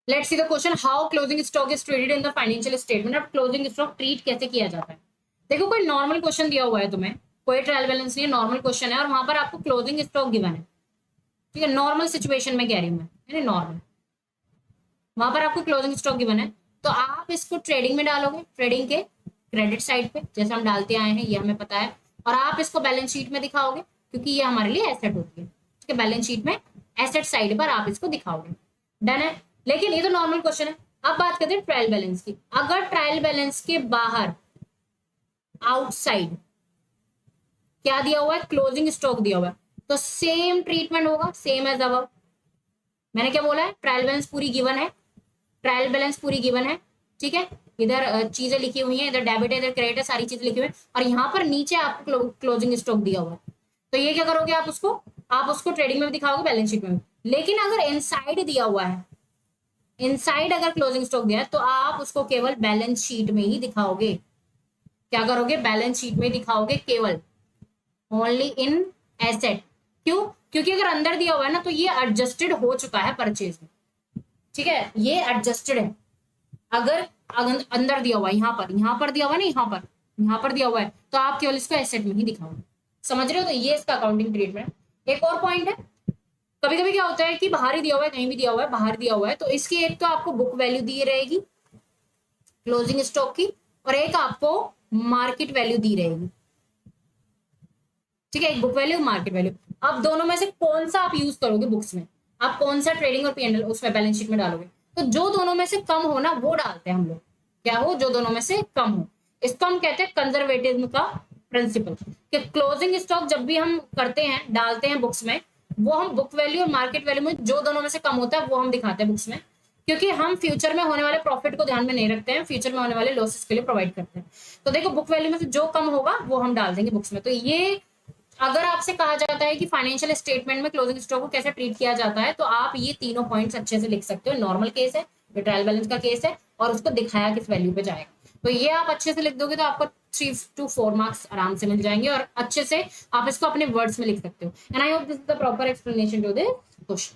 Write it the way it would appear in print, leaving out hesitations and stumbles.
Let's see the question, how closing stock is treated in the financial statement. अब closing stock treat कैसे किया जाता है। देखो कोई नॉर्मल क्वेश्चन दिया हुआ है तुम्हें, कोई ट्रायल बैलेंस नहीं है, नॉर्मल क्वेश्चन है और वहां पर आपको क्लोजिंग स्टॉक गिवन है, ठीक है, नॉर्मल सिचुएशन में कह रही हूँ मैं, यानी नॉर्मल, वहां पर आपको क्लोजिंग स्टॉक गिवन है, तो आप इसको ट्रेडिंग में डालोगे, ट्रेडिंग के क्रेडिट साइड पे जैसे हम डालते आए हैं, ये हमें पता है, और आप इसको बैलेंस शीट में दिखाओगे क्योंकि ये हमारे लिए एसेट होती है, ठीक है, बैलेंस शीट में एसेट साइड पर आप इसको दिखाओगे। डन है। लेकिन ये तो नॉर्मल क्वेश्चन है। अब बात करते हैं ट्रायल बैलेंस की। अगर ट्रायल बैलेंस के बाहर आउटसाइड क्या दिया हुआ है, क्लोजिंग स्टॉक दिया हुआ है, तो सेम ट्रीटमेंट होगा, सेम एज अब। मैंने क्या बोला है, ट्रायल बैलेंस पूरी गिवन है, ट्रायल बैलेंस पूरी गिवन है, ठीक है, इधर चीजें लिखी हुई हैं, इधर डेबिट है, इधर क्रेडिट है, सारी चीजें लिखी हुई है, और यहाँ पर नीचे आपको क्लोजिंग स्टॉक दिया हुआ है। तो ये क्या करोगे आप उसको ट्रेडिंग में भी दिखाओगे, बैलेंस शीट में भी। लेकिन अगर इनसाइड दिया हुआ है, इनसाइड अगर क्लोजिंग स्टॉक दिया है, तो आप उसको केवल बैलेंस शीट में ही दिखाओगे। क्या करोगे, बैलेंस शीट में दिखाओगे केवल, ओनली इन एसेट। क्यों, क्योंकि अगर अंदर दिया हुआ है ना, तो ये एडजस्टेड हो चुका है परचेज में, ठीक है, ये एडजस्टेड है। अगर अंदर दिया हुआ है, यहाँ पर दिया हुआ है ना, यहाँ पर दिया हुआ है, तो आप केवल इसको एसेट में ही दिखाओगे। समझ रहे हो, तो ये इसका अकाउंटिंग ट्रीटमेंट है। एक और पॉइंट है, कभी कभी क्या होता है कि बाहर ही दिया हुआ है, कहीं भी दिया हुआ है, बाहर दिया हुआ है, तो इसकी एक तो आपको बुक वैल्यू दी रहेगी क्लोजिंग स्टॉक की, और एक आपको मार्केट वैल्यू दी रहेगी, ठीक है, एक बुक वैल्यू, मार्केट वैल्यू। अब दोनों में से कौन सा आप यूज करोगे बुक्स में, आप कौन सा ट्रेडिंग और पीएनएल उसमें बैलेंस शीट में डालोगे, तो जो दोनों में से कम हो ना वो डालते हैं हम लोग। क्या हो, जो दोनों में से कम हो, इसको हम कहते हैं कंजर्वेटिज्म का प्रिंसिपल, कि क्लोजिंग स्टॉक जब भी हम करते हैं, डालते हैं बुक्स में, वो हम बुक वैल्यू और मार्केट वैल्यू में जो दोनों में से कम होता है वो हम दिखाते हैं बुक्स में, क्योंकि हम फ्यूचर में होने वाले प्रॉफिट को ध्यान में नहीं रखते हैं, फ्यूचर में होने वाले लॉसेस के लिए प्रोवाइड करते हैं। तो देखो बुक वैल्यू में से जो कम होगा वो हम डाल देंगे बुक्स में। तो ये, अगर आपसे कहा जाता है कि फाइनेंशियल स्टेटमेंट में क्लोजिंग स्टॉक को कैसे ट्रीट किया जाता है, तो आप ये तीनों पॉइंट्स अच्छे से लिख सकते हो। नॉर्मल केस है, ये ट्रायल बैलेंस का केस है, और उसको दिखाया किस वैल्यू पे जाएगा, तो ये आप अच्छे से लिख दोगे तो आपको 3 to 4 मार्क्स आराम से मिल जाएंगे, और अच्छे से आप इसको अपने वर्ड्स में लिख सकते हो। And I hope this is the proper explanation to this question.